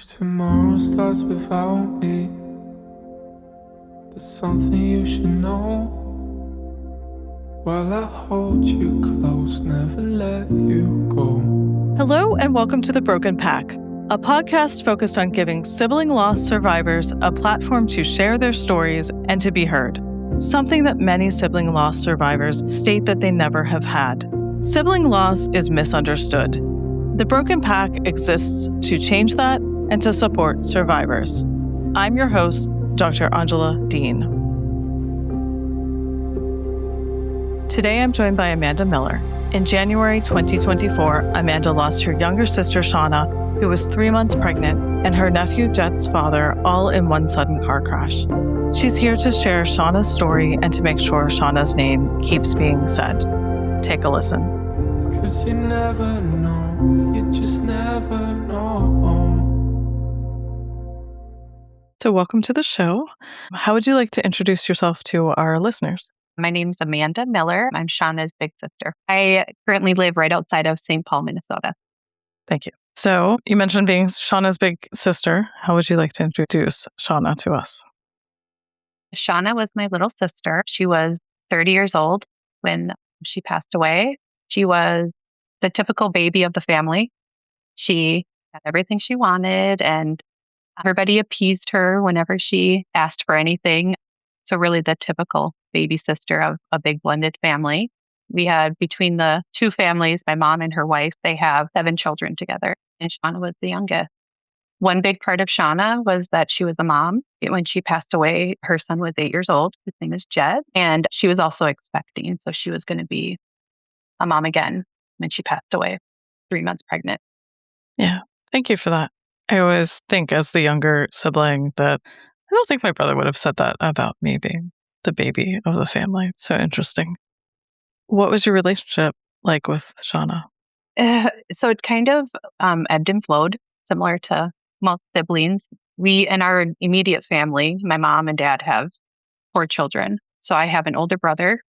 If tomorrow starts without me, there's something you should know. While I hold you close, never let you go. Hello and welcome to The Broken Pack, a podcast focused on giving sibling loss survivors a platform to share their stories and to be heard, something that many sibling loss survivors state that they never have had. Sibling loss is misunderstood. The Broken Pack exists to change that and to support survivors. I'm your host, Dr. Angela Dean. Today I'm joined by Amanda Miller. In January 2024, Amanda lost her younger sister, Shawna, who was 3 months pregnant, and her nephew, Jett's father, all in one sudden car crash. She's here to share Shawna's story and to make sure Shawna's name keeps being said. Take a listen. Cause you never know, you just never know. So welcome to the show. How would you like to introduce yourself to our listeners? My name's Amanda Miller. I'm Shawna's big sister. I currently live right outside of St. Paul, Minnesota. Thank you. So you mentioned being Shawna's big sister. How would you like to introduce Shawna to us? Shawna was my little sister. She was 30 years old when she passed away. She was the typical baby of the family. She had everything she wanted, and everybody appeased her whenever she asked for anything. So really the typical baby sister of a big blended family. We had, between the two families, my mom and her wife, they have 7 children together, and Shawna was the youngest. One big part of Shawna was that she was a mom. When she passed away, her son was 8 years old. His name is Jett, and she was also expecting. So she was going to be a mom again when she passed away, 3 months pregnant. Yeah, thank you for that. I always think as the younger sibling that I don't think my brother would have said that about me being the baby of the family. It's so interesting. What was your relationship like with Shawna? So it kind of ebbed and flowed, similar to most siblings. We, in our immediate family, my mom and dad have 4 children. So I have an older brother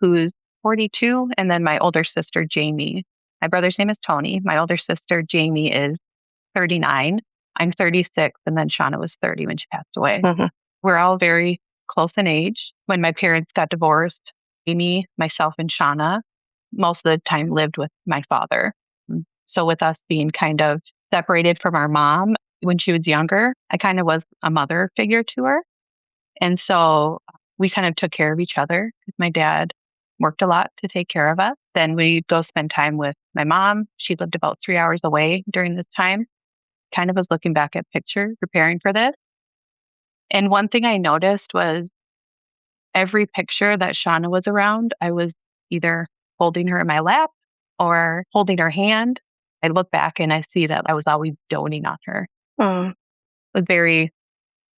who's 42, and then my older sister, Jamie. My brother's name is Tony. My older sister, Jamie, is 39. I'm 36, and then Shawna was 30 when she passed away. Mm-hmm. We're all very close in age. When my parents got divorced, Amy, myself, and Shawna most of the time lived with my father. So with us being kind of separated from our mom when she was younger, I kind of was a mother figure to her. And so we kind of took care of each other. My dad worked a lot to take care of us. Then we'd go spend time with my mom. She lived about 3 hours away during this time. Kind of was looking back at pictures, preparing for this. And one thing I noticed was every picture that Shawna was around, I was either holding her in my lap or holding her hand. I look back and I see that I was always doting on her. It was a very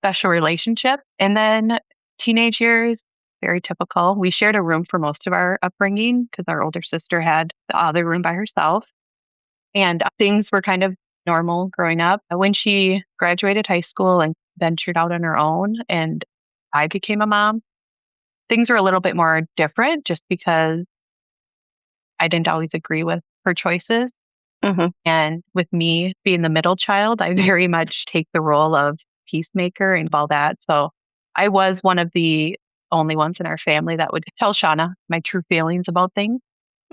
special relationship. And then teenage years, very typical. We shared a room for most of our upbringing because our older sister had the other room by herself. And things were kind of normal growing up. When she graduated high school and ventured out on her own and I became a mom, things were a little bit more different just because I didn't always agree with her choices. Mm-hmm. And with me being the middle child, I very much take the role of peacemaker and all that. So I was one of the only ones in our family that would tell Shawna my true feelings about things.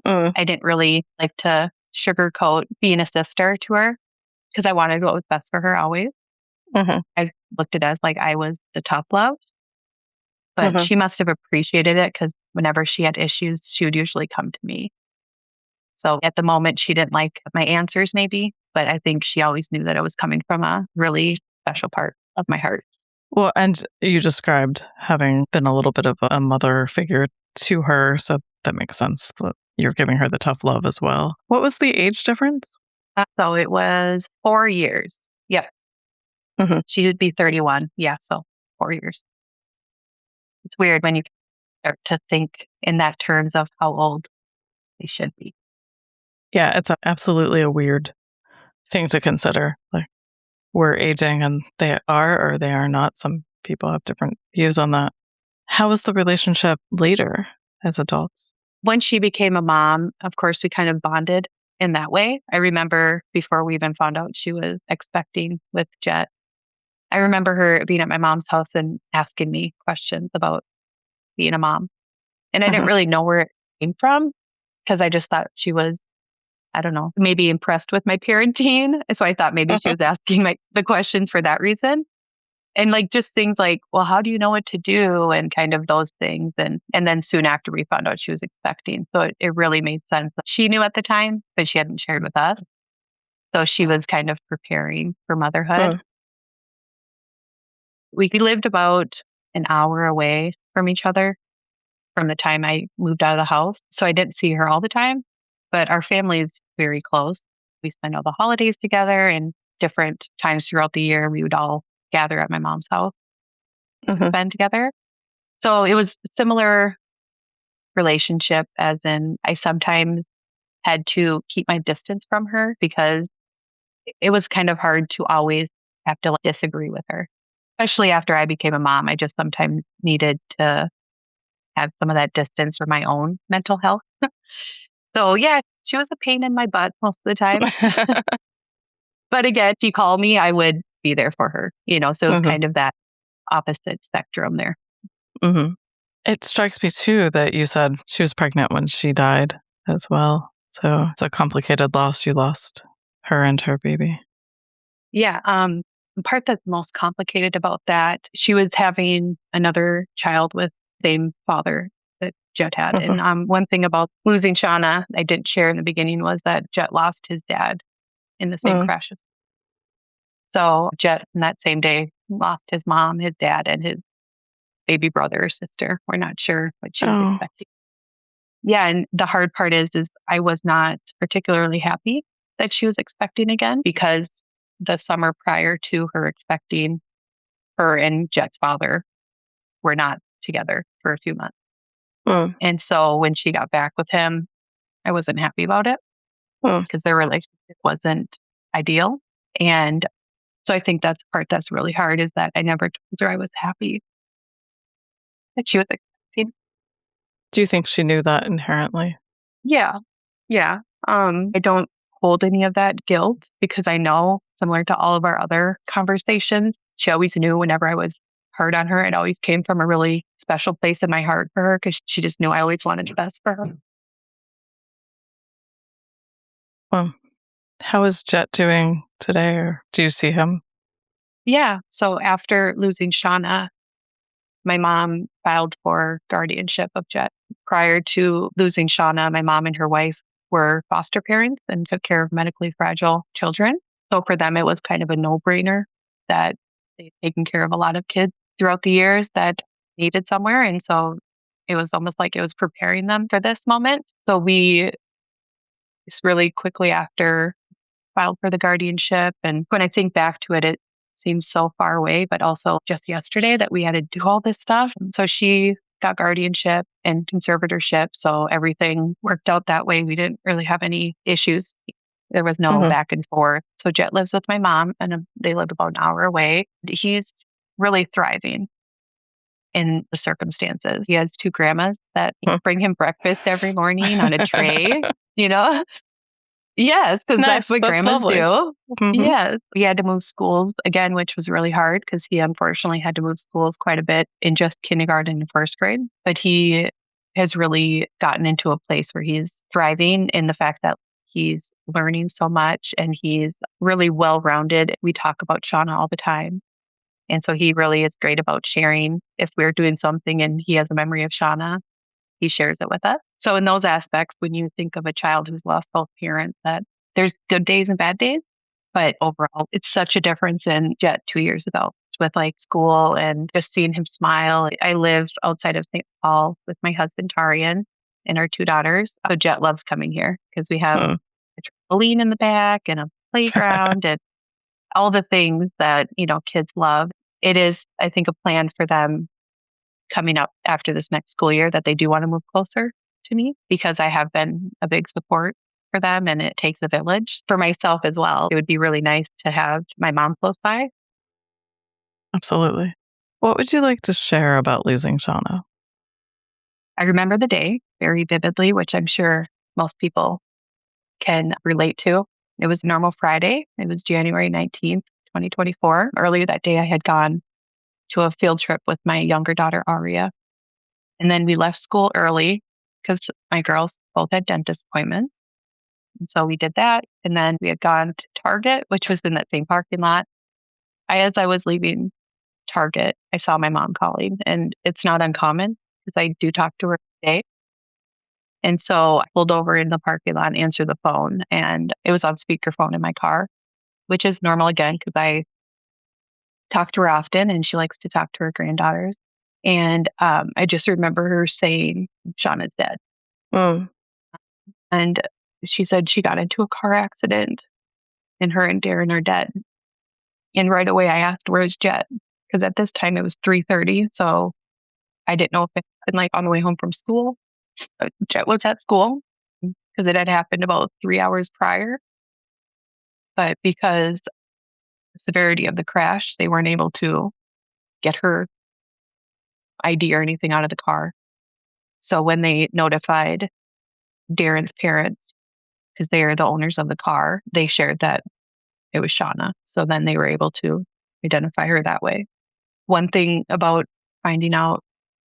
I didn't really like to sugarcoat being a sister to her because I wanted what was best for her always. Mm-hmm. I looked at it as like I was the tough love, but she must have appreciated it because whenever she had issues, she would usually come to me. So at the moment, she didn't like my answers maybe, but I think she always knew that it was coming from a really special part of my heart. Well, and you described having been a little bit of a mother figure to her, so that makes sense that you're giving her the tough love as well. What was the age difference? So it was 4 years. Yeah. Mm-hmm. She would be 31. Yeah, so 4 years. It's weird when you start to think in that terms of how old they should be. Yeah, it's absolutely a weird thing to consider. Like, we're aging and they are or they are not. Some people have different views on that. How was the relationship later as adults? When she became a mom, of course, we kind of bonded in that way. I remember before we even found out she was expecting with Jett, I remember her being at my mom's house and asking me questions about being a mom. And I didn't Uh-huh. really know where it came from because I just thought she was, I don't know, maybe impressed with my parenting. So I thought maybe she was asking the questions for that reason. And like just things like, well, how do you know what to do? And kind of those things. And then soon after we found out she was expecting. So it really made sense. She knew at the time, but she hadn't shared with us. So she was kind of preparing for motherhood. Oh, We lived about an hour away from each other from the time I moved out of the house. So I didn't see her all the time, but our family is very close. We spend all the holidays together and different times throughout the year. We would all gather at my mom's house to uh-huh. spend together. So it was a similar relationship as in I sometimes had to keep my distance from her because it was kind of hard to always have to disagree with her. Especially after I became a mom, I just sometimes needed to have some of that distance for my own mental health. So yeah, she was a pain in my butt most of the time. But again, she called me, I would be there for her, so it was Uh-huh. kind of that opposite spectrum there. Mhm. It strikes me too that you said she was pregnant when she died as well. So it's a complicated loss. You lost her and her baby. Yeah, the part that's most complicated about that, she was having another child with the same father that Jett had. Uh-huh. And one thing about losing Shawna, I didn't share in the beginning, was that Jett lost his dad in the same Uh, crash. So Jett, in that same day, lost his mom, his dad, and his baby brother or sister. We're not sure what she was oh. expecting. Yeah, and the hard part is I was not particularly happy that she was expecting again because the summer prior to her expecting, her and Jett's father were not together for a few months. Uh, And so when she got back with him, I wasn't happy about it uh, because their relationship wasn't ideal. And so I think that's the part that's really hard is that I never told her I was happy that she was expecting. do you think she knew that inherently? Yeah. Yeah. I don't hold any of that guilt because I know, similar to all of our other conversations, she always knew whenever I was hard on her, it always came from a really special place in my heart for her because she just knew I always wanted the best for her. Well, how is Jet doing today, or do you see him? Yeah. So after losing Shauna, my mom filed for guardianship of Jett. Prior to losing Shauna, my mom and her wife were foster parents and took care of medically fragile children. So for them, it was kind of a no-brainer that they'd taken care of a lot of kids throughout the years that needed somewhere. And so it was almost like it was preparing them for this moment. So we just really quickly after filed for the guardianship. And when I think back to it, it seems so far away, but also just yesterday that we had to do all this stuff. So she got guardianship and conservatorship. So everything worked out that way. We didn't really have any issues. There was no Uh-huh. back and forth. So Jett lives with my mom and they live about an hour away. He's really thriving in the circumstances. He has two grandmas that Huh. bring him breakfast every morning on a tray, you know? Yes, because that's Nice. what That's grandmas lovely. do. Mm-hmm. Yes. We had to move schools again, which was really hard because he unfortunately had to move schools quite a bit in just kindergarten and first grade. But he has really gotten into a place where he's thriving in the fact that he's learning so much and he's really well rounded. We talk about Shauna all the time. And so he really is great about sharing if we're doing something and he has a memory of Shauna, he shares it with us. So in those aspects, when you think of a child who's lost both parents, that there's good days and bad days, but overall, it's such a difference in Jet 2 years ago with like school and just seeing him smile. I live outside of St. Paul with my husband Tarian and our two daughters. So Jet loves coming here because we have Huh. a trampoline in the back and a playground and all the things that, kids love. It is, I think, a plan for them coming up after this next school year that they do want to move closer to me because I have been a big support for them and it takes a village. For myself as well, it would be really nice to have my mom close by. Absolutely. What would you like to share about losing Shauna? I remember the day very vividly, which I'm sure most people can relate to. It was a normal Friday. It was January 19th, 2024. Earlier that day, I had gone to a field trip with my younger daughter, Aria. And then we left school early because my girls both had dentist appointments. And so we did that. And then we had gone to Target, which was in that same parking lot. As I was leaving Target, I saw my mom calling, and it's not uncommon because I do talk to her today. And so I pulled over in the parking lot and answered the phone, and it was on speakerphone in my car, which is normal again because I talk to her often and she likes to talk to her granddaughters. And I just remember her saying, Shawna's dead. Oh. And she said she got into a car accident and her and Darren are dead. And right away I asked, where's Jett? Because at this time it was 3:30. So I didn't know if it happened like on the way home from school. Jett was at school because it had happened about 3 hours prior. But because the severity of the crash, they weren't able to get her ID or anything out of the car. So when they notified Darren's parents, because they are the owners of the car, they shared that it was Shawna. So then they were able to identify her that way. One thing about finding out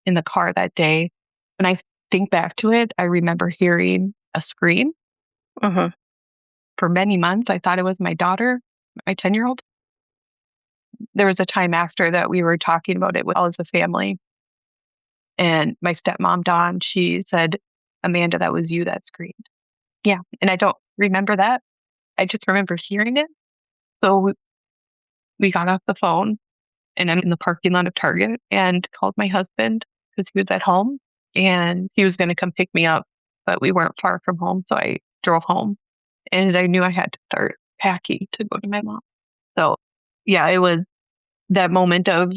in the car that day, when I think back to it, I remember hearing a scream. Uh-huh. For many months, I thought it was my daughter, my 10-year-old. There was a time after that we were talking about it with all as a family. And my stepmom, Dawn, she said, Amanda, that was you that screamed. Yeah. And I don't remember that. I just remember hearing it. So we got off the phone and I'm in the parking lot of Target and called my husband because he was at home and he was going to come pick me up, but we weren't far from home. So I drove home and I knew I had to start packing to go to my mom. So yeah, it was that moment of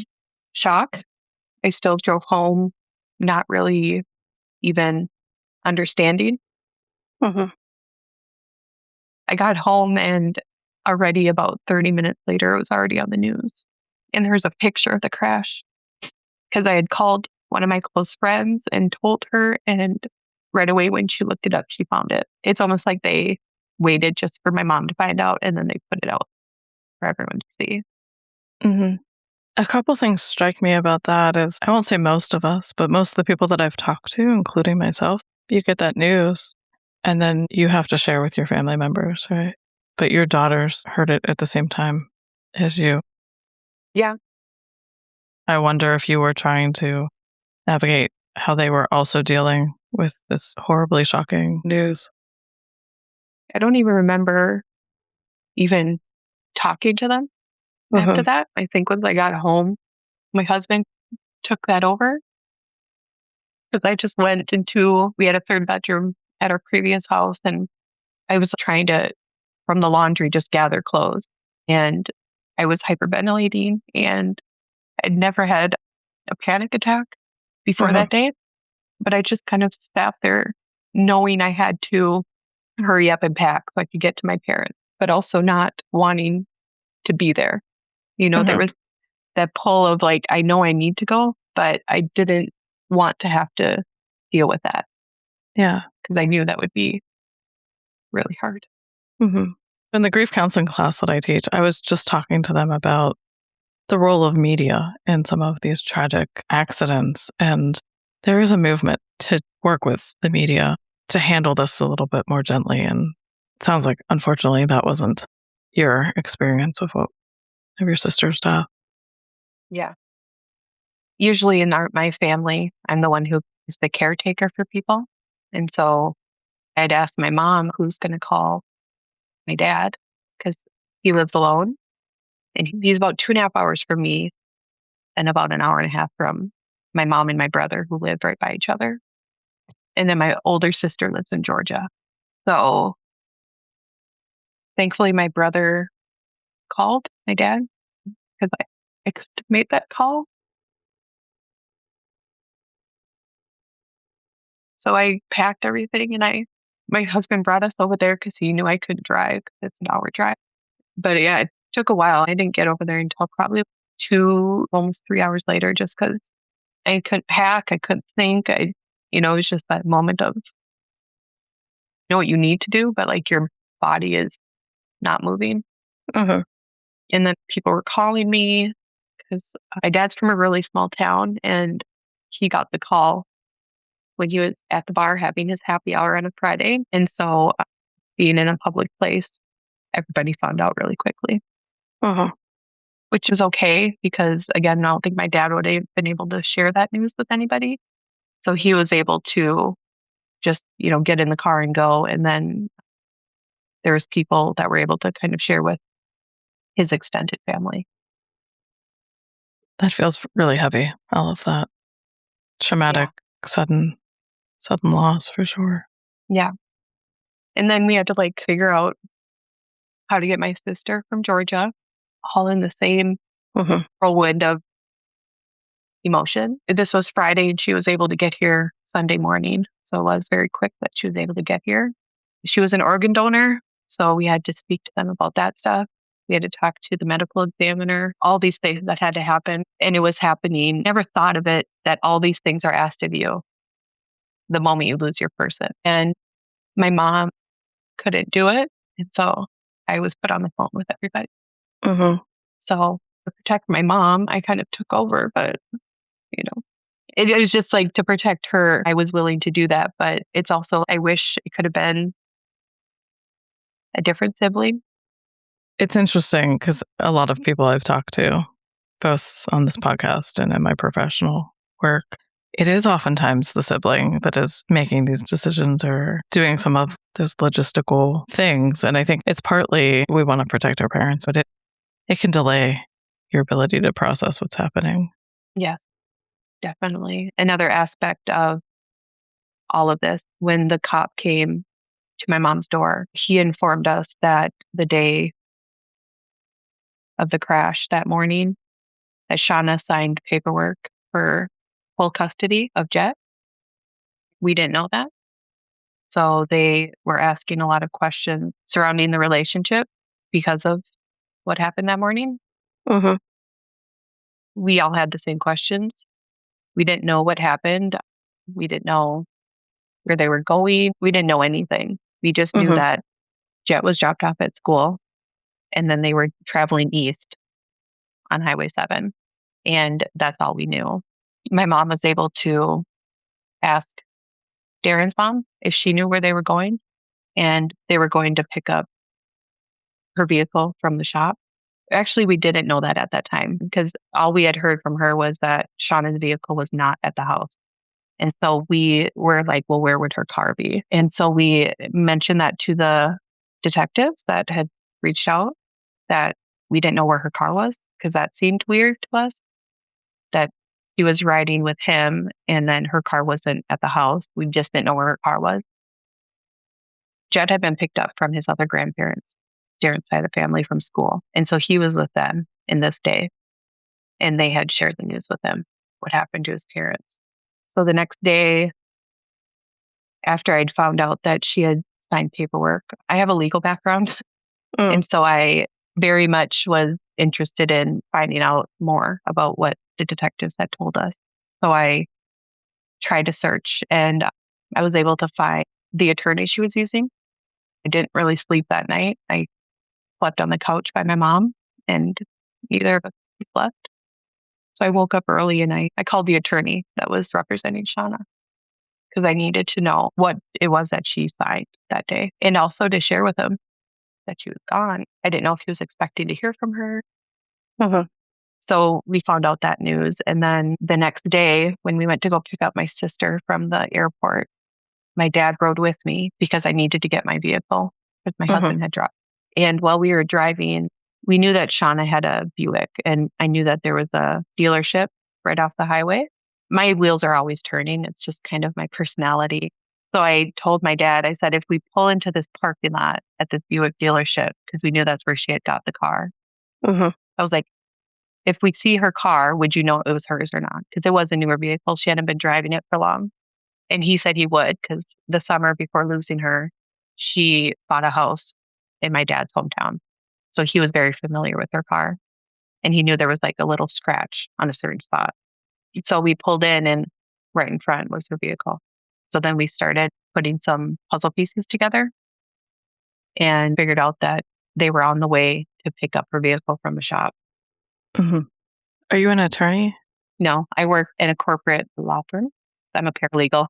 shock. I still drove home, not really even understanding. Uh-huh. I got home and already about 30 minutes later, it was already on the news. And there's a picture of the crash because I had called one of my close friends and told her. And right away, when she looked it up, she found it. It's almost like they waited just for my mom to find out and then they put it out for everyone to see. Mm-hmm. A couple things strike me about that is, I won't say most of us, but most of the people that I've talked to, including myself, you get that news and then you have to share with your family members, right? But your daughters heard it at the same time as you. Yeah. I wonder if you were trying to navigate how they were also dealing with this horribly shocking news. I don't even remember even talking to them after that. I think once I got home, my husband took that over because I just went we had a third bedroom at our previous house and I was trying to, from the laundry, just gather clothes. And I was hyperventilating and I'd never had a panic attack before that day. But I just kind of sat there knowing I had to hurry up and pack so I could get to my parents, but also not wanting to be there. There was that pull of like, I know I need to go, but I didn't want to have to deal with that. Yeah. Because I knew that would be really hard. Mm-hmm. In the grief counseling class that I teach, I was just talking to them about the role of media in some of these tragic accidents. And there is a movement to work with the media to handle this a little bit more gently. And it sounds like, unfortunately, that wasn't your experience of your sister's death. Yeah. Usually in my family, I'm the one who is the caretaker for people. And so I'd ask my mom who's going to call my dad because he lives alone. And he's about 2.5 hours from me and about an hour and a half from my mom and my brother who lived right by each other. And then my older sister lives in Georgia. So thankfully, my brother called my dad because I couldn't have made that call. So I packed everything and my husband brought us over there because he knew I couldn't drive. It's an hour drive. But yeah, it took a while. I didn't get over there until probably almost 3 hours later, just because I couldn't pack. I couldn't think. It was just that moment of know what you need to do, but like your body is not moving. Uh-huh. And then people were calling me because my dad's from a really small town, and he got the call when he was at the bar having his happy hour on a Friday. And so being in a public place, everybody found out really quickly, Uh-huh. which is okay because, again, I don't think my dad would have been able to share that news with anybody. So he was able to just, get in the car and go. And then there's people that were able to kind of share with his extended family. That feels really heavy. All of that traumatic, sudden loss for sure. Yeah. And then we had to like figure out how to get my sister from Georgia, all in the same Uh-huh. whirlwind of emotion. This was Friday and she was able to get here Sunday morning. So it was very quick that she was able to get here. She was an organ donor, so we had to speak to them about that stuff. We had to talk to the medical examiner, all these things that had to happen. And it was happening. Never thought of it that all these things are asked of you the moment you lose your person. And my mom couldn't do it. And so I was put on the phone with everybody. Uh-huh. So to protect my mom, I kind of took over, but it was just like to protect her. I was willing to do that, but it's also, I wish it could have been a different sibling. It's interesting because a lot of people I've talked to, both on this podcast and in my professional work, it is oftentimes the sibling that is making these decisions or doing some of those logistical things. And I think it's partly we want to protect our parents, but it can delay your ability to process what's happening. Yes, definitely. Another aspect of all of this, when the cop came to my mom's door, he informed us that the day of the crash that morning, that Shawna signed paperwork for full custody of Jett. We didn't know that. So they were asking a lot of questions surrounding the relationship because of what happened that morning. Uh-huh. We all had the same questions. We didn't know what happened. We didn't know where they were going. We didn't know anything. We just knew that Jett was dropped off at school and then they were traveling east on Highway 7. And that's all we knew. My mom was able to ask Darren's mom if she knew where they were going, and they were going to pick up her vehicle from the shop. Actually, we didn't know that at that time because all we had heard from her was that Shawna's vehicle was not at the house. And so we were like, well, where would her car be? And so we mentioned that to the detectives that had reached out, that we didn't know where her car was because that seemed weird to us, that she was riding with him and then her car wasn't at the house. We just didn't know where her car was. Jett had been picked up from his other grandparents, Darren's side of the family, from school. And so he was with them in this day. And they had shared the news with him, what happened to his parents. So the next day, after I'd found out that she had signed paperwork, I have a legal background. And so I very much was interested in finding out more about what the detectives had told us. So I tried to search and I was able to find the attorney she was using. I didn't really sleep that night. I slept on the couch by my mom and neither of us slept. So I woke up early and I called the attorney that was representing Shawna because I needed to know what it was that she signed that day and also to share with him that she was gone. I didn't know if he was expecting to hear from her. So we found out that news. And then the next day, when we went to go pick up my sister from the airport, my dad rode with me because I needed to get my vehicle because my husband had dropped. And while we were driving, we knew that Shawna had a Buick, and I knew that there was a dealership right off the highway. My wheels are always turning. It's just kind of my personality. So I told my dad, I said, if we pull into this parking lot at this Buick dealership, because we knew that's where she had got the car, I was like, if we see her car, would you know it was hers or not? Because it was a newer vehicle. She hadn't been driving it for long. And he said he would, because the summer before losing her, she bought a house in my dad's hometown. So he was very familiar with her car. And he knew there was like a little scratch on a certain spot. So we pulled in and right in front was her vehicle. So then we started putting some puzzle pieces together and figured out that they were on the way to pick up her vehicle from the shop. Mm-hmm. Are you an attorney? No, I work in a corporate law firm. I'm a paralegal.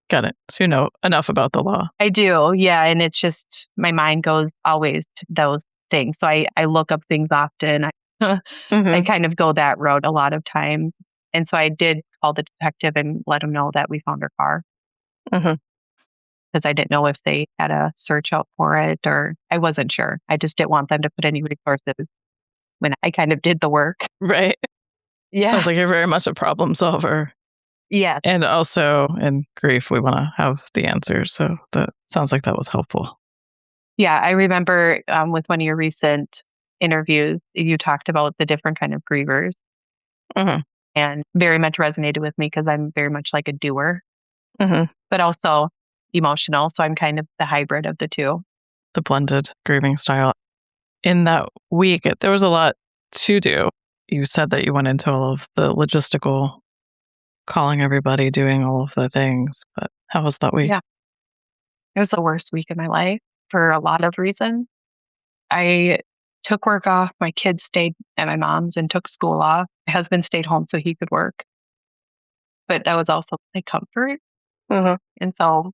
Got it. So you know enough about the law. I do, yeah. And it's just my mind goes always to those things. So I look up things often. I Mm-hmm. kind of go that road a lot of times. And so I did call the detective and let him know that we found her car Mm-hmm. because I didn't know if they had a search out for it or I wasn't sure. I just didn't want them to put any resources when I kind of did the work. Right. Yeah. Sounds like you're very much a problem solver. Yeah. And also in grief, we want to have the answers. So that sounds like that was helpful. Yeah. I remember with one of your recent interviews, you talked about the different kind of grievers Mm-hmm. and very much resonated with me because I'm very much like a doer, Mm-hmm. but also emotional. So I'm kind of the hybrid of the two. The blended grieving style. In that week, there was a lot to do. You said that you went into all of the logistical, calling everybody, doing all of the things. But how was that week? Yeah. It was the worst week of my life for a lot of reasons. I took work off. My kids stayed at my mom's and took school off. My husband stayed home so he could work. But that was also a comfort. Uh-huh. And so,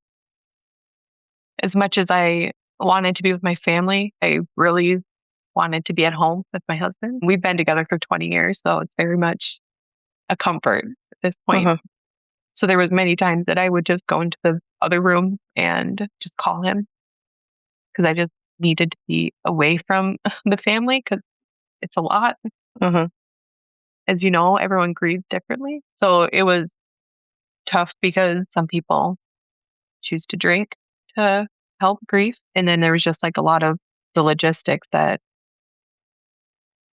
as much as I wanted to be with my family, I really wanted to be at home with my husband. We've been together for 20 years, so it's very much a comfort at this point. Uh-huh. So there was many times that I would just go into the other room and just call him because I just needed to be away from the family because it's a lot. Uh-huh. As you know, everyone grieves differently. So it was tough because some people choose to drink to help grief. And then there was just like a lot of the logistics that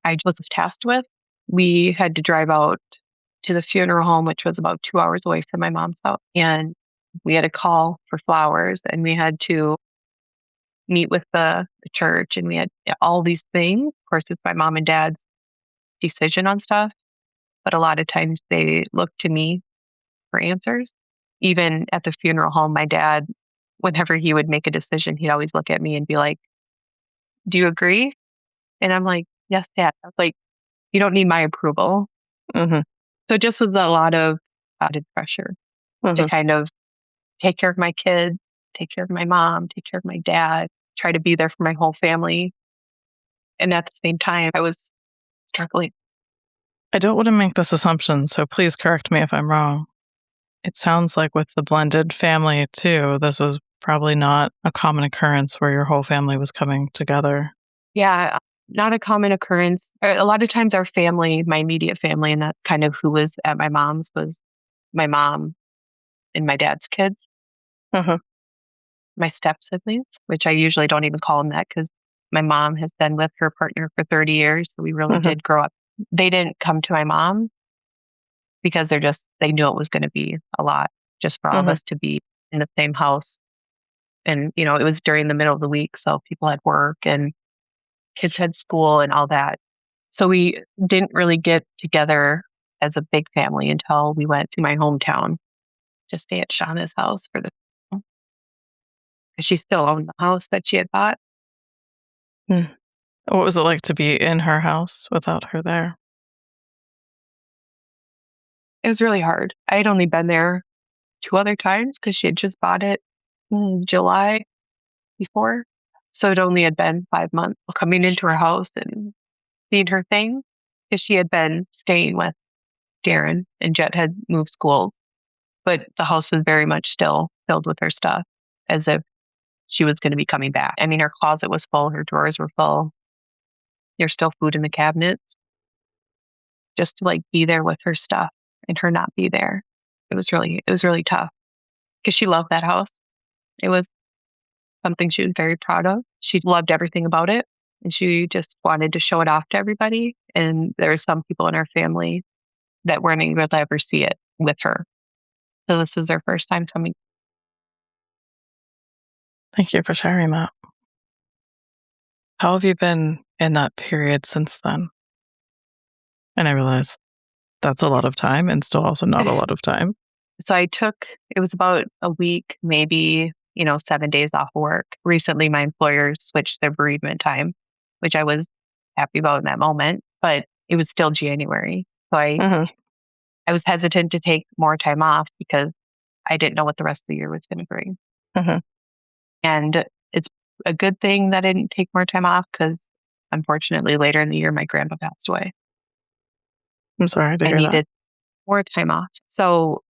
I was tasked with. We had to drive out to the funeral home, which was about 2 hours away from my mom's house. And we had a call for flowers and we had to meet with the church and we had all these things. Of course, it's my mom and dad's decision on stuff, but a lot of times they look to me for answers. Even at the funeral home, my dad, whenever he would make a decision, he'd always look at me and be like, "Do you agree?" And I'm like, "Yes, Dad." I was like, "You don't need my approval." Uh-huh. So it just was a lot of added pressure to Uh-huh. kind of take care of my kids, take care of my mom, take care of my dad, try to be there for my whole family. And at the same time, I was struggling. I don't want to make this assumption, so please correct me if I'm wrong. It sounds like with the blended family, too, this was probably not a common occurrence where your whole family was coming together. Yeah, not a common occurrence. A lot of times, our family, my immediate family, and that's kind of who was at my mom's, was my mom and my dad's kids, Uh-huh. my step siblings, which I usually don't even call them that because my mom has been with her partner for 30 years. So we really Uh-huh. did grow up. They didn't come to my mom because they knew it was going to be a lot just for all of Uh-huh. us to be in the same house. And, it was during the middle of the week. So people had work and kids had school and all that. So we didn't really get together as a big family until we went to my hometown to stay at Shawna's house for the, because she still owned the house that she had bought. Mm. What was it like to be in her house without her there? It was really hard. I had only been there 2 other times because she had just bought it in July before. So it only had been 5 months coming into her house and seeing her things because she had been staying with Darren and Jett had moved schools. But the house was very much still filled with her stuff as if she was going to be coming back. I mean, her closet was full, her drawers were full. There's still food in the cabinets. Just to like be there with her stuff and her not be there. It was really tough because she loved that house. It was something she was very proud of. She loved everything about it and she just wanted to show it off to everybody. And there were some people in our family that weren't able to ever see it with her. So this was their first time coming. Thank you for sharing that. How have you been in that period since then? And I realize that's a lot of time and still also not a lot of time. So it was about a week, maybe, 7 days off work. Recently, my employer switched their bereavement time, which I was happy about in that moment, but it was still January. So Mhm. I was hesitant to take more time off because I didn't know what the rest of the year was going to bring. Mhm. And it's a good thing that I didn't take more time off because unfortunately later in the year, my grandpa passed away. I'm sorry to I hear that. needed more time off. So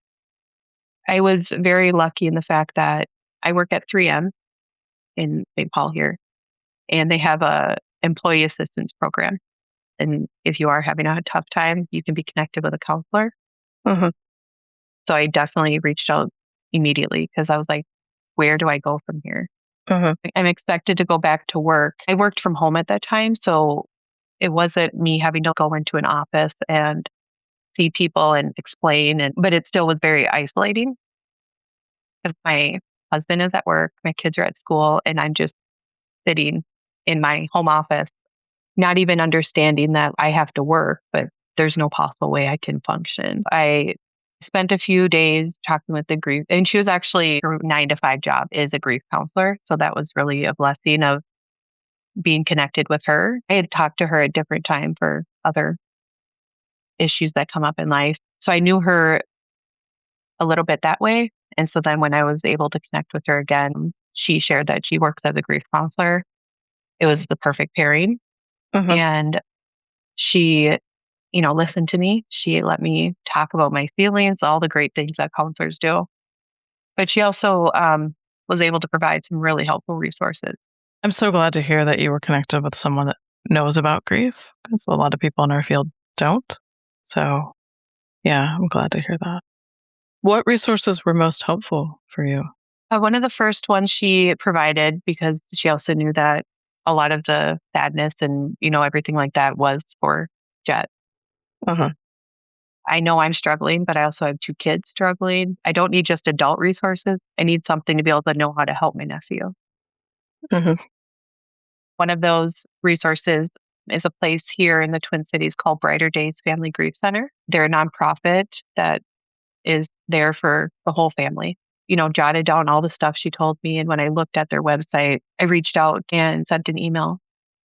I was very lucky in the fact that I work at 3M in St. Paul here, and they have a employee assistance program. And if you are having a tough time, you can be connected with a counselor. Mhm. So I definitely reached out immediately because I was like, where do I go from here? Mhm. I'm expected to go back to work. I worked from home at that time, so it wasn't me having to go into an office and see people and explain, but it still was very isolating because my husband is at work, my kids are at school, and I'm just sitting in my home office, not even understanding that I have to work, but there's no possible way I can function. I spent a few days talking with the grief, and she was actually her 9 to 5 job is a grief counselor. So that was really a blessing of being connected with her. I had talked to her at different time for other issues that come up in life. So I knew her a little bit that way. And so then when I was able to connect with her again, she shared that she works as a grief counselor. It was the perfect pairing. Mhm. And she, listened to me. She let me talk about my feelings, all the great things that counselors do. But she also was able to provide some really helpful resources. I'm so glad to hear that you were connected with someone that knows about grief because a lot of people in our field don't. So, yeah, I'm glad to hear that. What resources were most helpful for you? One of the first ones she provided, because she also knew that a lot of the sadness and, everything like that was for Jett. Uh-huh. I know I'm struggling, but I also have 2 kids struggling. I don't need just adult resources. I need something to be able to know how to help my nephew. Mhm. One of those resources is a place here in the Twin Cities called Brighter Days Family Grief Center. They're a nonprofit that is there for the whole family. Jotted down all the stuff she told me. And when I looked at their website, I reached out and sent an email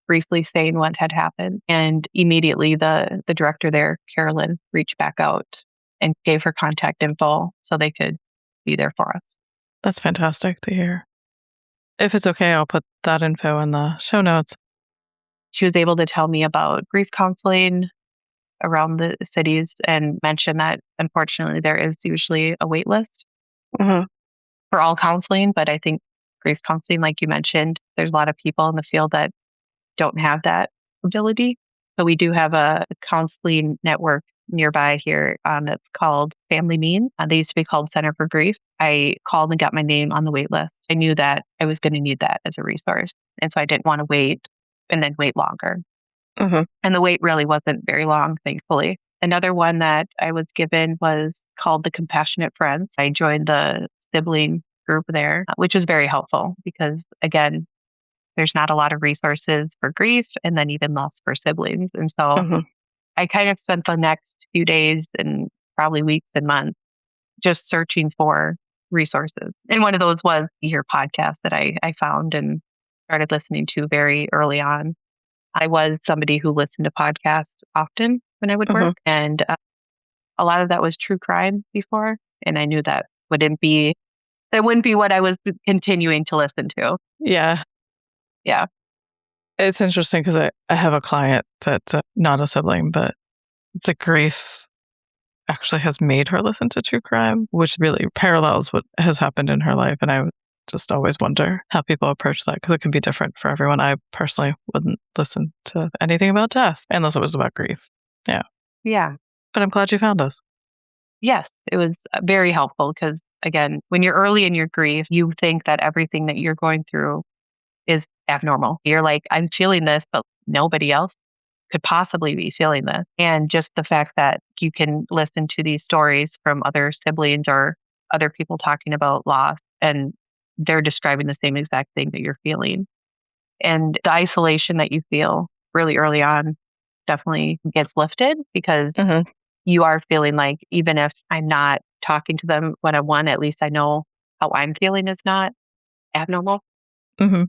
briefly saying what had happened. And immediately the director there, Carolyn, reached back out and gave her contact info so they could be there for us. That's fantastic to hear. If it's okay, I'll put that info in the show notes. She was able to tell me about grief counseling around the cities and mention that unfortunately there is usually a wait list Mhm. for all counseling. But I think grief counseling, like you mentioned, there's a lot of people in the field that don't have that ability. So we do have a counseling network nearby here that's called Family Mean. They used to be called Center for Grief. I called and got my name on the wait list. I knew that I was going to need that as a resource. And so I didn't want to wait and then wait longer. Mhm. And the wait really wasn't very long, thankfully. Another one that I was given was called the Compassionate Friends. I joined the sibling group there, which was very helpful because, again, there's not a lot of resources for grief and then even less for siblings. And so Mhm. I kind of spent the next few days and probably weeks and months just searching for resources. And one of those was your podcast that I found and started listening to very early on. I was somebody who listened to podcasts often when I would Mhm. work, and a lot of that was true crime before, and I knew that wouldn't be what I was continuing to listen to. Yeah. Yeah. It's interesting because I have a client that's not a sibling, but the grief actually has made her listen to true crime, which really parallels what has happened in her life. And I would just always wonder how people approach that because it can be different for everyone. I personally wouldn't listen to anything about death unless it was about grief. Yeah. Yeah. But I'm glad you found us. Yes, it was very helpful because, again, when you're early in your grief, you think that everything that you're going through is abnormal. You're like, I'm feeling this, but nobody else could possibly be feeling this. And just the fact that you can listen to these stories from other siblings or other people talking about loss, and they're describing the same exact thing that you're feeling. And the isolation that you feel really early on definitely gets lifted because Mhm. you are feeling like, even if I'm not talking to them one-on-one, at least I know how I'm feeling is not abnormal. Mm-hmm.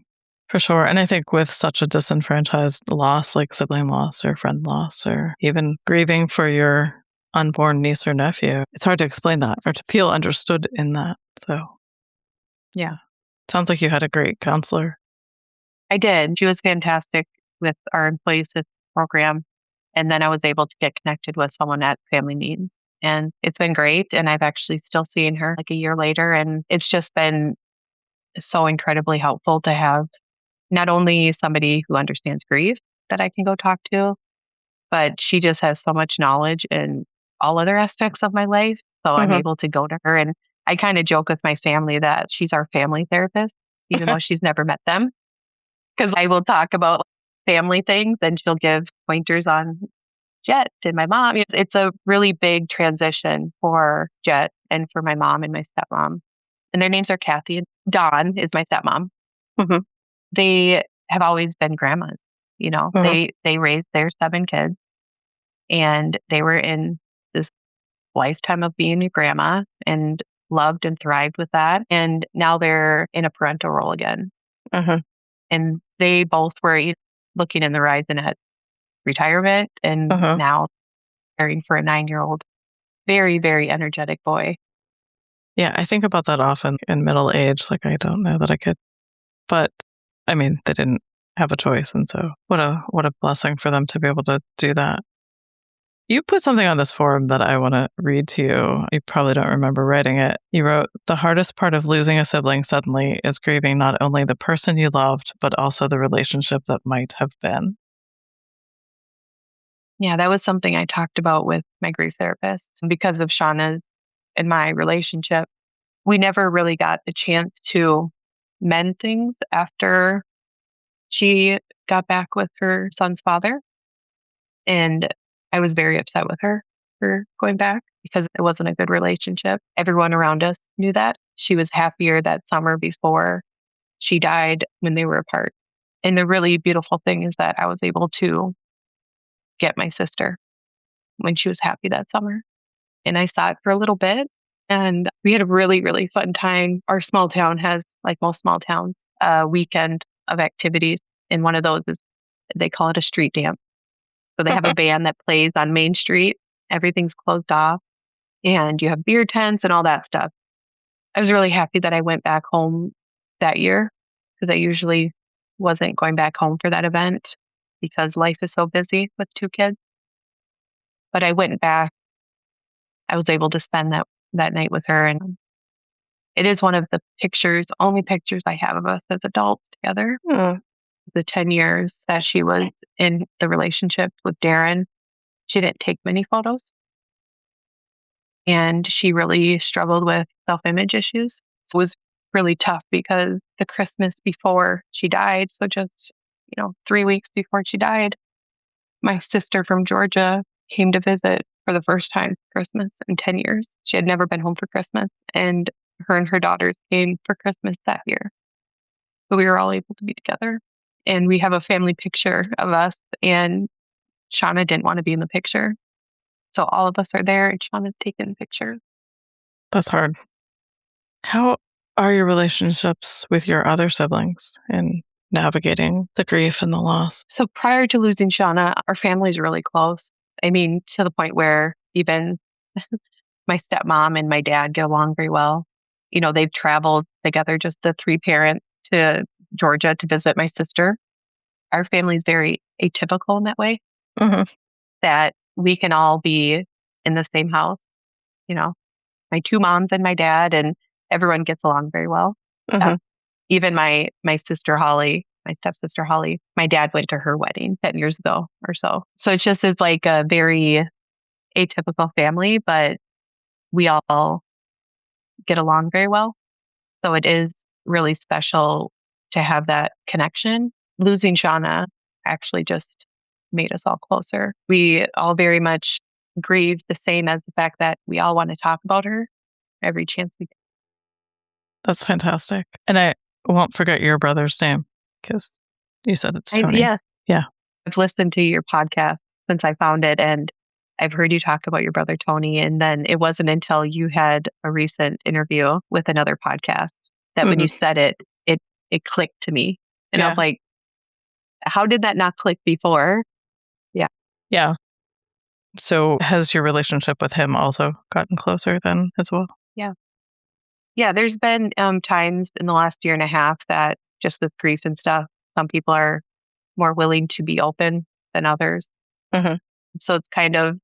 For sure. And I think with such a disenfranchised loss, like sibling loss or friend loss, or even grieving for your unborn niece or nephew, it's hard to explain that or to feel understood in that. So, Yeah. sounds like you had a great counselor. I did. She was fantastic with our employee assistance program. And then I was able to get connected with someone at Family Needs. And it's been great. And I've actually still seen her like a year later. And it's just been so incredibly helpful to have not only somebody who understands grief that I can go talk to, but she just has so much knowledge in all other aspects of my life. So I'm able to go to her. And I kind of joke with my family that she's our family therapist, even though she's never met them. Because I will talk about family things and she'll give pointers on Jett and my mom. It's a really big transition for Jett and for my mom and my stepmom. And their names are Kathy and Dawn is my stepmom. Mm-hmm. They have always been grandmas. They raised their 7 kids and they were in this lifetime of being a grandma and loved and thrived with that. And now they're in a parental role again. And they both were looking in the horizon at retirement and now caring for a 9-year-old, very, very energetic boy. Yeah, I think about that often in middle age. Like, I don't know that I could, but I mean, they didn't have a choice. And so what a blessing for them to be able to do that. You put something on this forum that I want to read to you. You probably don't remember writing it. You wrote, "The hardest part of losing a sibling suddenly is grieving not only the person you loved, but also the relationship that might have been." Yeah, that was something I talked about with my grief therapist. Because of Shawna's and my relationship, we never really got a chance to mend things after she got back with her son's father. And I was very upset with her for going back because it wasn't a good relationship. Everyone around us knew that. She was happier that summer before she died when they were apart. And the really beautiful thing is that I was able to get my sister when she was happy that summer. And I saw it for a little bit and we had a really, really fun time. Our small town has, like most small towns, a weekend of activities. And one of those is they call it a street dance. So they have a band that plays on Main Street. Everything's closed off and you have beer tents and all that stuff. I was really happy that I went back home that year because I usually wasn't going back home for that event because life is so busy with 2 kids. But I went back. I was able to spend that night with her. And it is one of the only pictures I have of us as adults together. The 10 years that she was in the relationship with Darren, she didn't take many photos. And she really struggled with self-image issues. So it was really tough because the Christmas before she died, so just, 3 weeks before she died, my sister from Georgia came to visit for the first time for Christmas in 10 years. She had never been home for Christmas, and her daughters came for Christmas that year. So we were all able to be together. And we have a family picture of us, and Shawna didn't want to be in the picture. So all of us are there, and Shawna's taking the picture. That's hard. How are your relationships with your other siblings in navigating the grief and the loss? So prior to losing Shawna, our family's really close. I mean, to the point where even my stepmom and my dad get along very well. They've traveled together, just the 3 parents, to Georgia to visit my sister. Our family's very atypical in that way, that we can all be in the same house, my 2 moms and my dad, and everyone gets along very well. Even my sister Holly, my stepsister Holly, my dad went to her wedding 10 years ago or so. So it just is like a very atypical family, but we all get along very well. So it is really special to have that connection. Losing Shawna actually just made us all closer. We all very much grieve the same as the fact that we all want to talk about her every chance we get. That's fantastic. And I won't forget your brother's name because you said it's Tony. Yes. Yeah. I've listened to your podcast since I found it, and I've heard you talk about your brother Tony, and then it wasn't until you had a recent interview with another podcast that when you said it clicked to me. And I was like, how did that not click before? Yeah. Yeah. So has your relationship with him also gotten closer then as well? Yeah. Yeah, there's been times in the last year and a half that just with grief and stuff, some people are more willing to be open than others. So it's kind of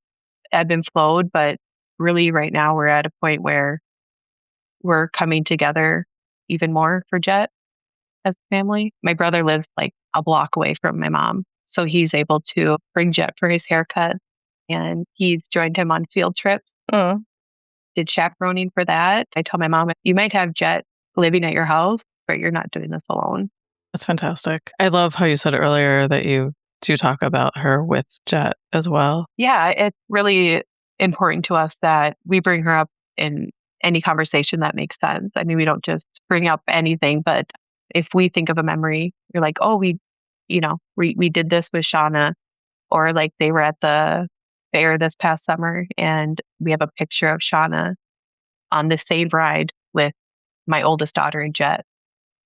ebb and flowed, but really right now we're at a point where we're coming together even more for Jett as a family. My brother lives like a block away from my mom, so he's able to bring Jett for his haircut, and he's joined him on field trips. Did chaperoning for that. I told my mom, you might have Jett living at your house, but you're not doing this alone. That's fantastic. I love how you said earlier that you do talk about her with Jett as well. Yeah, it's really important to us that we bring her up in any conversation that makes sense. I mean, we don't just bring up anything, but if we think of a memory, you're like, oh, we did this with Shawna, or like they were at the fair this past summer and we have a picture of Shawna on the same ride with my oldest daughter and Jett.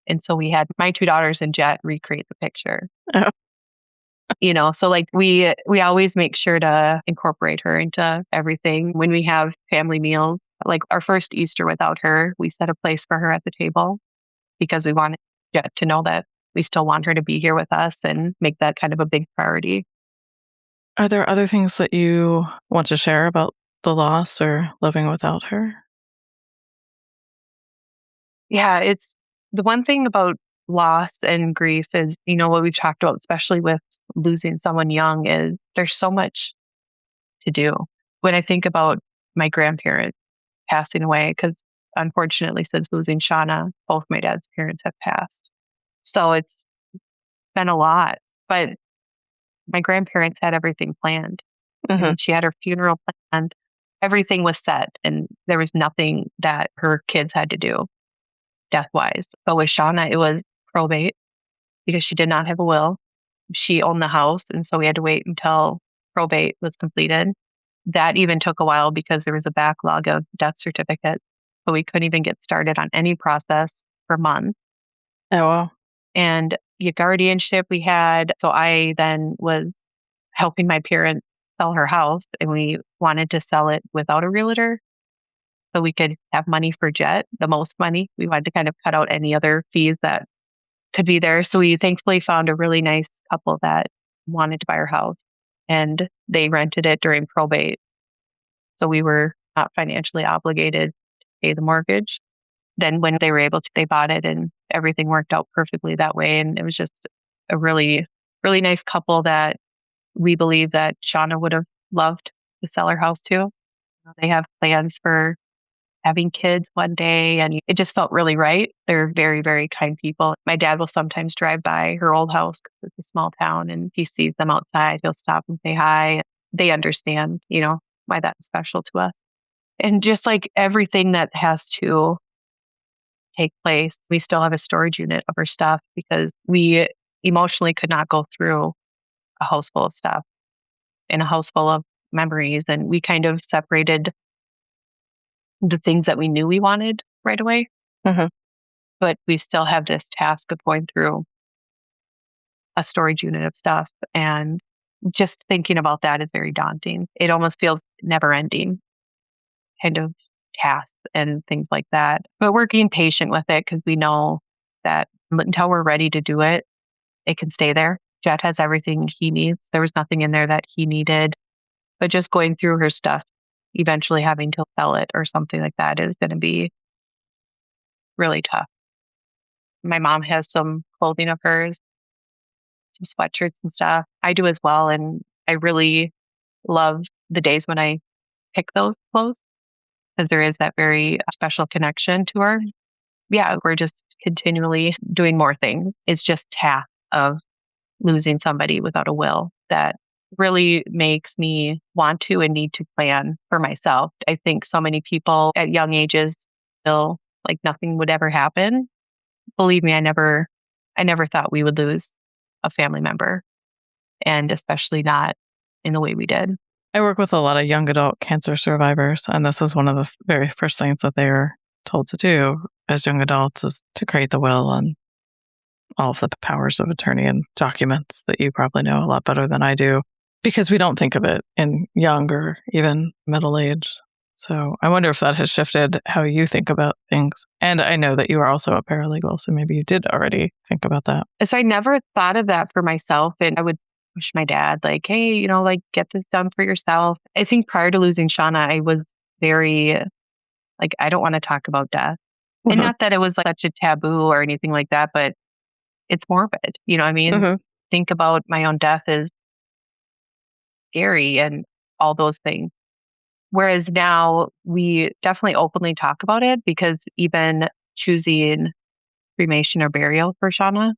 And so we had my two daughters and Jett recreate the picture. Oh. So like we always make sure to incorporate her into everything. When we have family meals, like our first Easter without her, we set a place for her at the table because we wanted Jett to know that we still want her to be here with us and make that kind of a big priority. Are there other things that you want to share about the loss or living without her? Yeah, it's the one thing about loss and grief is, what we've talked about, especially with losing someone young, is there's so much to do. When I think about my grandparents passing away, because unfortunately, since losing Shawna, both my dad's parents have passed. So it's been a lot, but my grandparents had everything planned. And she had her funeral planned. Everything was set, and there was nothing that her kids had to do death-wise. But with Shawna, it was probate because she did not have a will. She owned the house, and so we had to wait until probate was completed. That even took a while because there was a backlog of death certificates, so we couldn't even get started on any process for months. Oh, wow. And your guardianship we had. So I then was helping my parents sell her house, and we wanted to sell it without a realtor so we could have money for Jett, the most money. We wanted to kind of cut out any other fees that could be there. So we thankfully found a really nice couple that wanted to buy our house, and they rented it during probate. So we were not financially obligated to pay the mortgage. Then when they were able to, they bought it, and everything worked out perfectly that way. And it was just a really, really nice couple that we believe that Shawna would have loved to sell her house to. They have plans for having kids one day, and it just felt really right. They're very, very kind people. My dad will sometimes drive by her old house because it's a small town, and he sees them outside. He'll stop and say hi. They understand, why that's special to us. And just like everything that has to take place, we still have a storage unit of her stuff because we emotionally could not go through a house full of stuff and a house full of memories. And we kind of separated the things that we knew we wanted right away. But we still have this task of going through a storage unit of stuff. And just thinking about that is very daunting. It almost feels never ending kind of tasks and things like that. But we're being patient with it because we know that until we're ready to do it, it can stay there. Jett has everything he needs. There was nothing in there that he needed. But just going through her stuff, eventually having to sell it or something like that is going to be really tough. My mom has some clothing of hers, some sweatshirts and stuff. I do as well. And I really love the days when I pick those clothes because there is that very special connection to her. Yeah, we're just continually doing more things. It's just half of losing somebody without a will that really makes me want to and need to plan for myself. I think so many people at young ages feel like nothing would ever happen. Believe me, I never thought we would lose a family member, and especially not in the way we did. I work with a lot of young adult cancer survivors, and this is one of the very first things that they are told to do as young adults is to create the will and all of the powers of attorney and documents that you probably know a lot better than I do, because we don't think of it in young or even middle age. So I wonder if that has shifted how you think about things. And I know that you are also a paralegal, so maybe you did already think about that. So I never thought of that for myself. And I would push my dad, like, hey, like get this done for yourself. I think prior to losing Shawna, I was very like, I don't want to talk about death. And not that it was like such a taboo or anything like that, but it's morbid. You know what I mean? Think about my own death is scary and all those things. Whereas now we definitely openly talk about it, because even choosing cremation or burial for Shawna,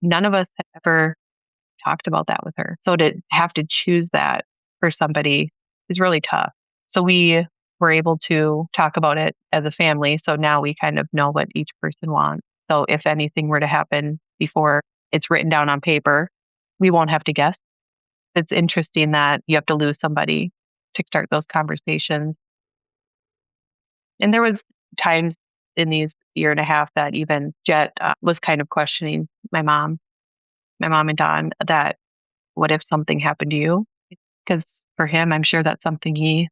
none of us had ever talked about that with her. So to have to choose that for somebody is really tough. So we were able to talk about it as a family. So now we kind of know what each person wants. So if anything were to happen before it's written down on paper, we won't have to guess. It's interesting that you have to lose somebody to start those conversations. And there was times in these year and a half that even Jett was kind of questioning my mom and Don, that what if something happened to you? Because for him, I'm sure that's something he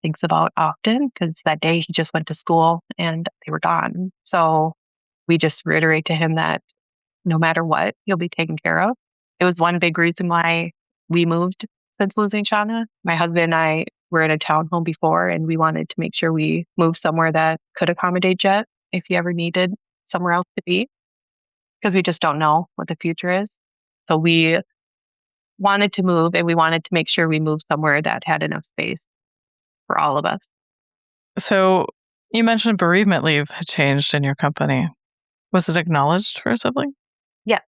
thinks about often, because that day he just went to school and they were gone. So we just reiterate to him that no matter what, he'll be taken care of. It was one big reason why we moved since losing Shawna. My husband and I were in a townhome before, and we wanted to make sure we moved somewhere that could accommodate Jett if he ever needed somewhere else to be, because we just don't know what the future is. So we wanted to move, and we wanted to make sure we moved somewhere that had enough space for all of us. So you mentioned bereavement leave had changed in your company. Was it acknowledged for a sibling? Yeah.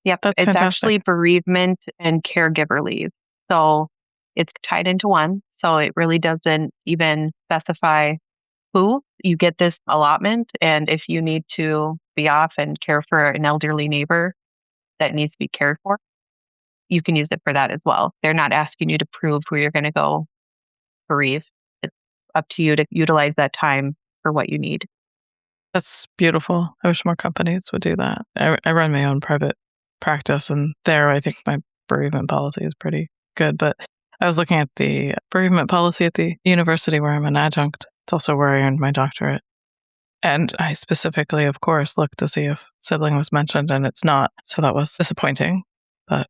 Yep. That's it's fantastic. actually bereavement and caregiver leave. So it's tied into one. So it really doesn't even specify who. You get this allotment, and if you need to be off and care for an elderly neighbor that needs to be cared for, you can use it for that as well. They're not asking you to prove who you're going to go bereave. It's up to you to utilize that time for what you need. That's beautiful. I wish more companies would do that. I run my own private practice, and there I think my bereavement policy is pretty good. But I was looking at the bereavement policy at the university where I'm an adjunct. It's also where I earned my doctorate. And I specifically, of course, looked to see if sibling was mentioned, and it's not. So that was disappointing, but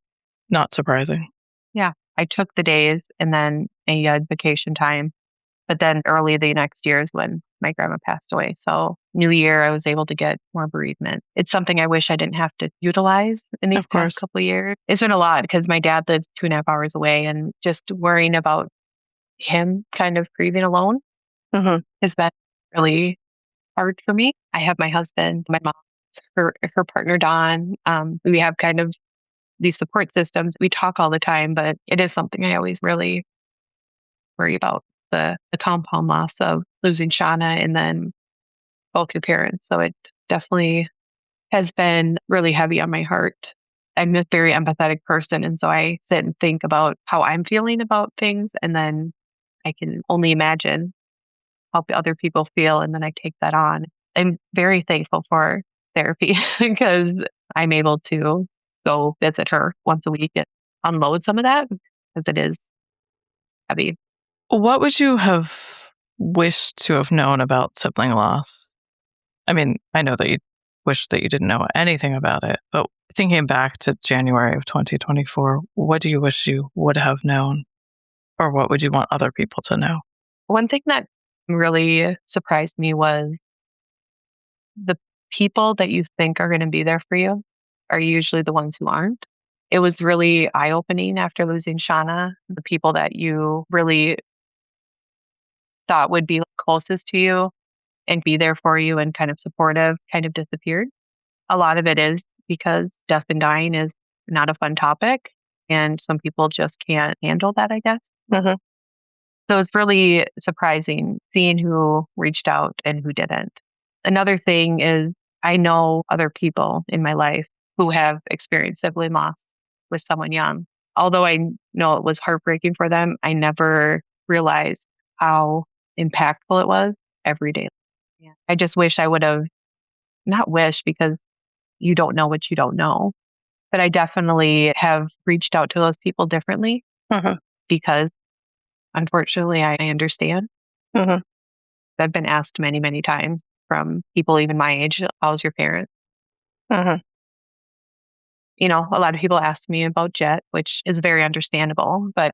not surprising. Yeah. I took the days and then a vacation time. But then early the next year is when my grandma passed away. So New Year, I was able to get more bereavement. It's something I wish I didn't have to utilize in these past couple of years. It's been a lot because my dad lives 2.5 hours away, and just worrying about him kind of grieving alone has been really hard for me. I have my husband, my mom, her partner, Don. We have kind of these support systems. We talk all the time, but it is something I always really worry about. The compound loss of losing Shawna and then both your parents. So it definitely has been really heavy on my heart. I'm a very empathetic person, and so I sit and think about how I'm feeling about things, and then I can only imagine how other people feel, and then I take that on. I'm very thankful for therapy because I'm able to go visit her once a week and unload some of that, because it is heavy. What would you have wished to have known about sibling loss? I mean, I know that you wish that you didn't know anything about it, but thinking back to January of 2024, what do you wish you would have known? Or what would you want other people to know? One thing that really surprised me was the people that you think are going to be there for you are usually the ones who aren't. It was really eye-opening after losing Shawna. The people that you really thought would be closest to you and be there for you and kind of supportive kind of disappeared. A lot of it is because death and dying is not a fun topic, and some people just can't handle that, I guess. So it's really surprising seeing who reached out and who didn't. Another thing is I know other people in my life who have experienced sibling loss with someone young. although I know it was heartbreaking for them, I never realized how impactful it was every day. Yeah. I just wish I would have, not wish because you don't know what you don't know, but I definitely have reached out to those people differently Uh-huh. because unfortunately I understand. Uh-huh. I've been asked many, many times from people even my age, how's your parents? Uh-huh. A lot of people ask me about Jett, which is very understandable, but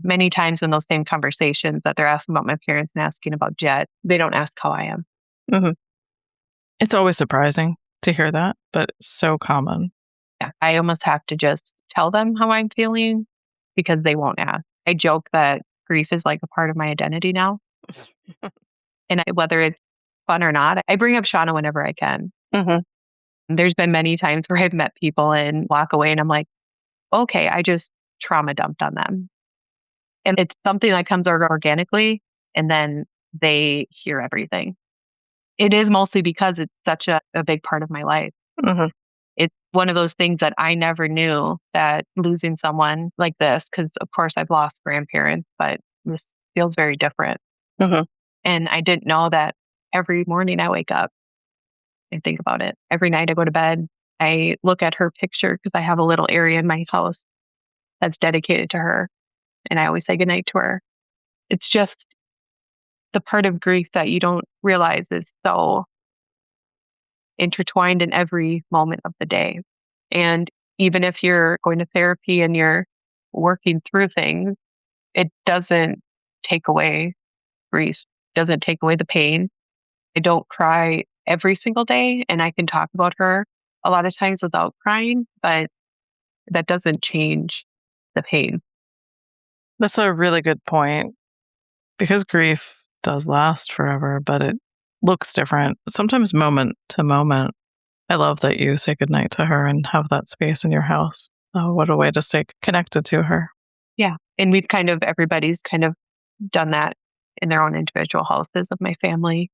many times in those same conversations that they're asking about my parents and asking about Jett, they don't ask how I am. Uh-huh. It's always surprising to hear that, but it's so common. Yeah, I almost have to just tell them how I'm feeling because they won't ask. I joke that grief is like a part of my identity now. And whether it's fun or not, I bring up Shawna whenever I can. Uh-huh. There's been many times where I've met people and walk away and I'm like, okay, I just trauma dumped on them. And it's something that comes organically and then they hear everything. It is mostly because it's such a big part of my life. Uh-huh. It's one of those things that I never knew that losing someone like this, because of course I've lost grandparents, but this feels very different. Uh-huh. And I didn't know that every morning I wake up and think about it. Every night I go to bed, I look at her picture because I have a little area in my house that's dedicated to her. And I always say goodnight to her. It's just the part of grief that you don't realize is so intertwined in every moment of the day. And even if you're going to therapy and you're working through things, it doesn't take away grief, doesn't take away the pain. I don't cry every single day, and I can talk about her a lot of times without crying, but that doesn't change the pain. That's a really good point because grief does last forever, but it looks different, sometimes moment to moment. I love that you say goodnight to her and have that space in your house. Oh, what a way to stay connected to her. Yeah. And everybody's kind of done that in their own individual houses of my family.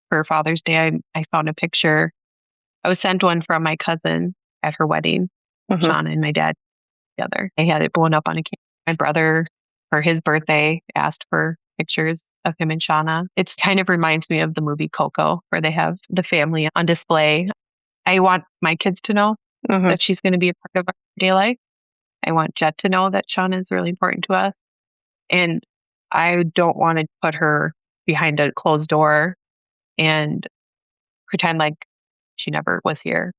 For Father's Day, I found a picture. I was sent one from my cousin at her wedding, Uh-huh. Shawna and my dad together. I had it blown up on a camera. My brother, for his birthday, asked for pictures of him and Shawna. It kind of reminds me of the movie Coco, where they have the family on display. I want my kids to know Uh-huh. that she's going to be a part of our day life. I want Jett to know that Shawna is really important to us. And I don't want to put her behind a closed door and pretend like she never was here.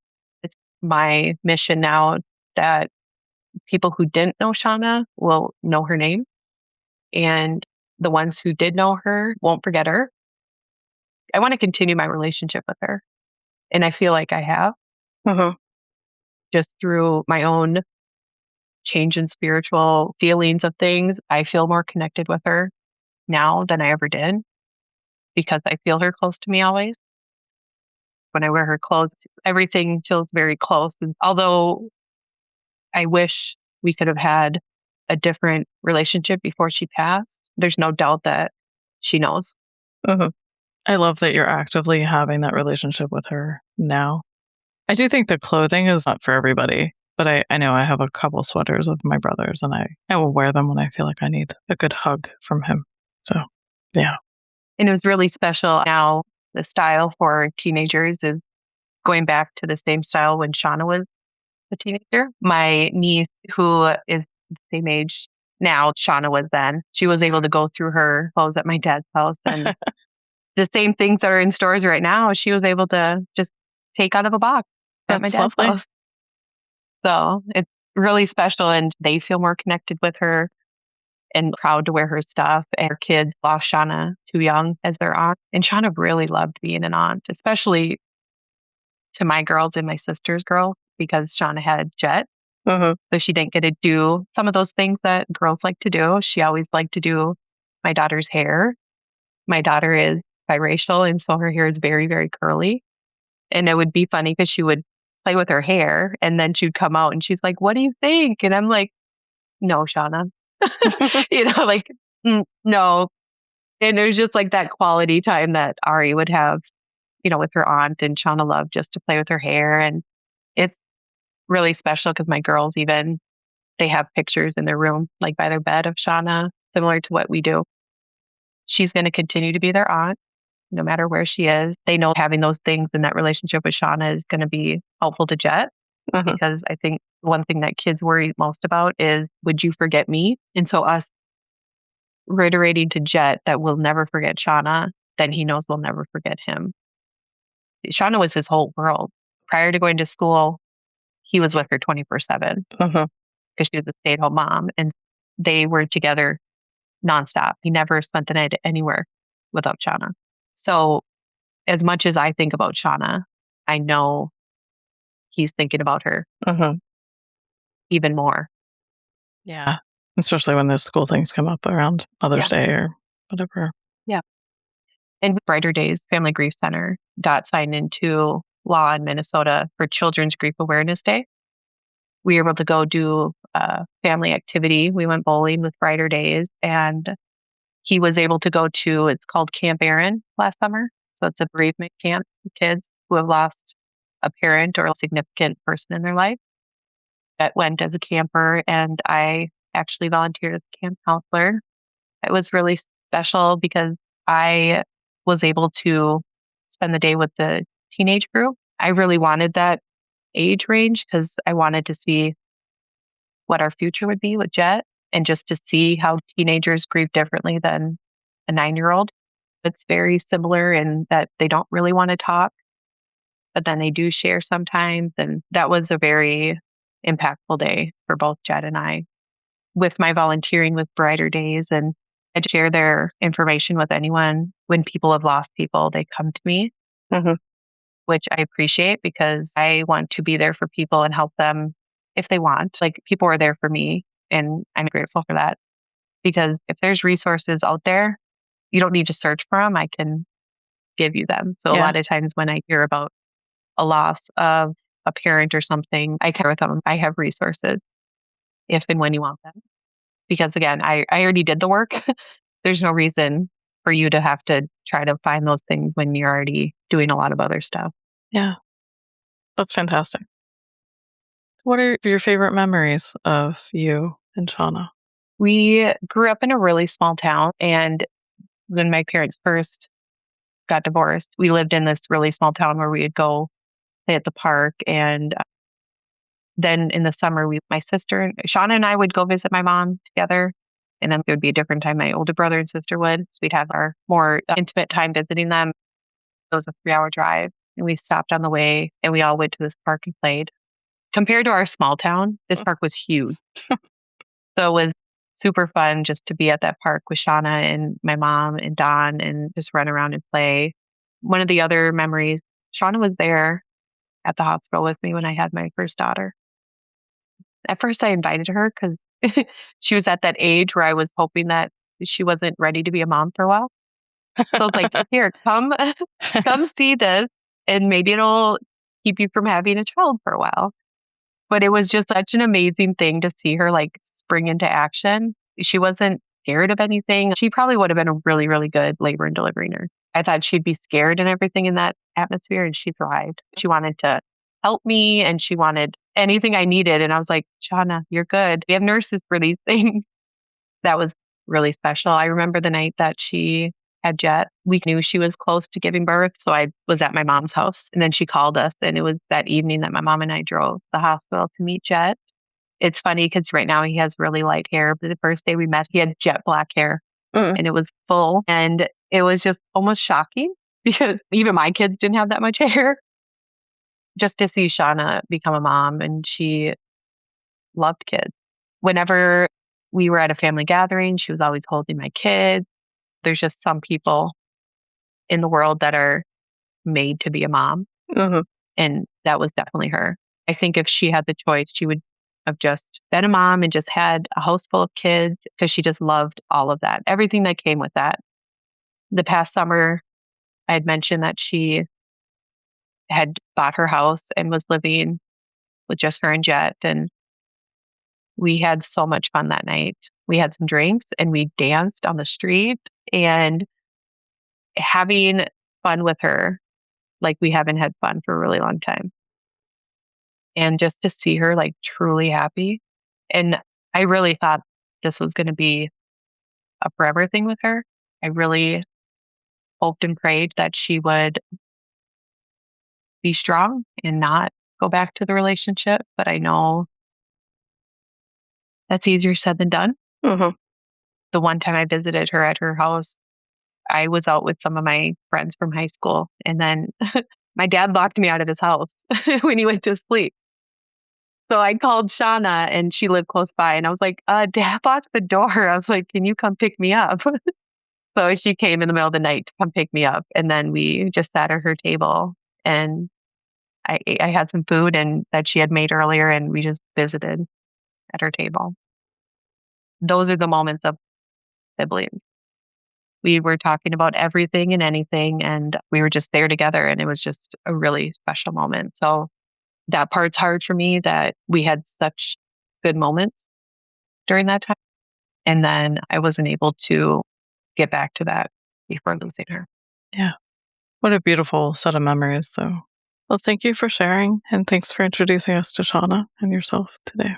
It's my mission now that people who didn't know Shawna will know her name, and the ones who did know her won't forget her. I want to continue my relationship with her, and I feel like I have Uh-huh. just through my own change in spiritual feelings of things. I feel more connected with her now than I ever did because I feel her close to me always. When I wear her clothes, everything feels very close. And although I wish we could have had a different relationship before she passed, there's no doubt that she knows. Uh-huh. I love that you're actively having that relationship with her now. I do think the clothing is not for everybody, but I know I have a couple sweaters of my brother's and I will wear them when I feel like I need a good hug from him. So, yeah. And it was really special. Now, the style for teenagers is going back to the same style when Shawna was a teenager. My niece, who is the same age now Shawna was then, she was able to go through her clothes at my dad's house. And the same things that are in stores right now, she was able to just take out of a box at my That's dad's lovely. house. So it's really special. And they feel more connected with her and proud to wear her stuff. And her kids lost Shawna too young as their aunt. And Shawna really loved being an aunt, especially to my girls and my sister's girls, because Shawna had Jett. Uh-huh. So she didn't get to do some of those things that girls like to do. She always liked to do my daughter's hair. My daughter is biracial, and so her hair is very, very curly. And it would be funny because she would play with her hair and then she'd come out and she's like, "What do you think?" And I'm like, "No, Shawna." Like, no. And it was just like that quality time that Ari would have, with her aunt, and Shawna loved just to play with her hair. And it's really special because my girls even They have pictures in their room, like by their bed of Shawna, similar to what we do. She's going to continue to be their aunt no matter where she is. They know having those things in that relationship with Shawna is going to be helpful to Jett, because I think one thing that kids worry most about is, would you forget me? And so us reiterating to Jett that we'll never forget Shawna, then he knows we'll never forget him. Shawna was his whole world. Prior to going to school, he was with her 24/7 because she was a stay-at-home mom, and they were together nonstop. He never spent the night anywhere without Shawna. So as much as I think about Shawna, I know he's thinking about her even more. Yeah. Especially when those school things come up around Mother's Day or whatever. Yeah. And Brighter Days Family Grief Center got signed into law in Minnesota for Children's Grief Awareness Day. We were able to go do a family activity. We went bowling with Brighter Days, and he was able to go to, it's called Camp Aaron last summer. So it's a bereavement camp for kids who have lost a parent or a significant person in their life. That went as a camper, and I actually volunteered as a camp counselor. It was really special because I was able to spend the day with the teenage group. I really wanted that age range because I wanted to see what our future would be with Jett, and just to see how teenagers grieve differently than a 9-year-old. It's very similar in that they don't really want to talk, but then they do share sometimes. And that was a very impactful day for both Jett and I. With my volunteering with Brighter Days, and I share their information with anyone. When people have lost people, they come to me, which I appreciate because I want to be there for people and help them if they want. Like, people are there for me, and I'm grateful for that, because if there's resources out there, you don't need to search for them. I can give you them. So a lot of times when I hear about a loss of a parent or something, I care with them. I have resources if and when you want them. Because again, I already did the work. There's no reason for you to have to try to find those things when you're already doing a lot of other stuff. Yeah. That's fantastic. What are your favorite memories of you and Shawna? We grew up in a really small town, and when my parents first got divorced, we lived in this really small town where we would go play at the park. And then in the summer, my sister, Shawna, and I would go visit my mom together. And then there would be a different time my older brother and sister would. So we'd have our more intimate time visiting them. It was a 3-hour drive. And we stopped on the way, and we all went to this park and played. Compared to our small town, this park was huge. So it was super fun just to be at that park with Shawna and my mom and Don and just run around and play. One of the other memories, Shawna was there at the hospital with me when I had my first daughter. At first, I invited her because she was at that age where I was hoping that she wasn't ready to be a mom for a while. So I was like, here, come see this, and maybe it'll keep you from having a child for a while. But it was just such an amazing thing to see her like spring into action. She wasn't scared of anything. She probably would have been a really, really good labor and delivery nurse. I thought she'd be scared and everything in that atmosphere, and she thrived. She wanted to help me, and she wanted anything I needed. And I was like, Shawna, you're good. We have nurses for these things. That was really special. I remember the night that she had Jett. We knew she was close to giving birth, so I was at my mom's house. And then she called us, and it was that evening that my mom and I drove to the hospital to meet Jett. It's funny because right now he has really light hair, but the first day we met, he had jet black hair, and it was full. And it was just almost shocking because even my kids didn't have that much hair. Just to see Shawna become a mom, and she loved kids. Whenever we were at a family gathering, she was always holding my kids. There's just some people in the world that are made to be a mom. And that was definitely her. I think if she had the choice, she would have just been a mom and just had a house full of kids, because she just loved all of that, everything that came with that. The past summer, I had mentioned that she had bought her house and was living with just her and Jett. And we had so much fun that night. We had some drinks and we danced on the street, and having fun with her like we haven't had fun for a really long time. And just to see her like truly happy And I really thought this was going to be a forever thing with her. I really hoped and prayed that she would be strong and not go back to the relationship. But I know that's easier said than done. Uh-huh. The one time I visited her at her house, I was out with some of my friends from high school. And then my dad locked me out of his house when he went to sleep. So I called Shawna and she lived close by. And I was like, Dad locked the door. I was like, can you come pick me up? So she came in the middle of the night to come pick me up. And then we just sat at her table and I had some food and that she had made earlier and we just visited at her table. Those are the moments of siblings. We were talking about everything and anything and we were just there together and it was just a really special moment. So that part's hard for me that we had such good moments during that time. And then I wasn't able to get back to that before losing her. Yeah. What a beautiful set of memories, though. Well, thank you for sharing, and thanks for introducing us to Shawna and yourself today.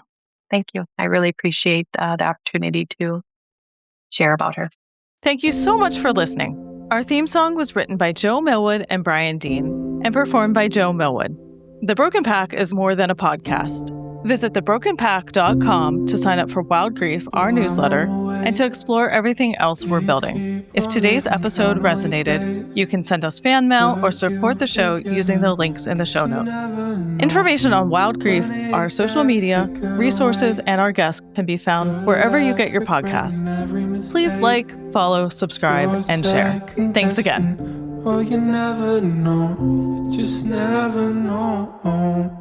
Thank you. I really appreciate the opportunity to share about her. Thank you so much for listening. Our theme song was written by Joe Millwood and Brian Dean and performed by Joe Millwood. The Broken Pack is more than a podcast. Visit thebrokenpack.com to sign up for Wild Grief, our newsletter, and to explore everything else we're building. If today's episode resonated, you can send us fan mail or support the show using the links in the show notes. Information on Wild Grief, our social media, resources, and our guests can be found wherever you get your podcasts. Please like, follow, subscribe, and share. Thanks again. Oh, you never know, you just never know.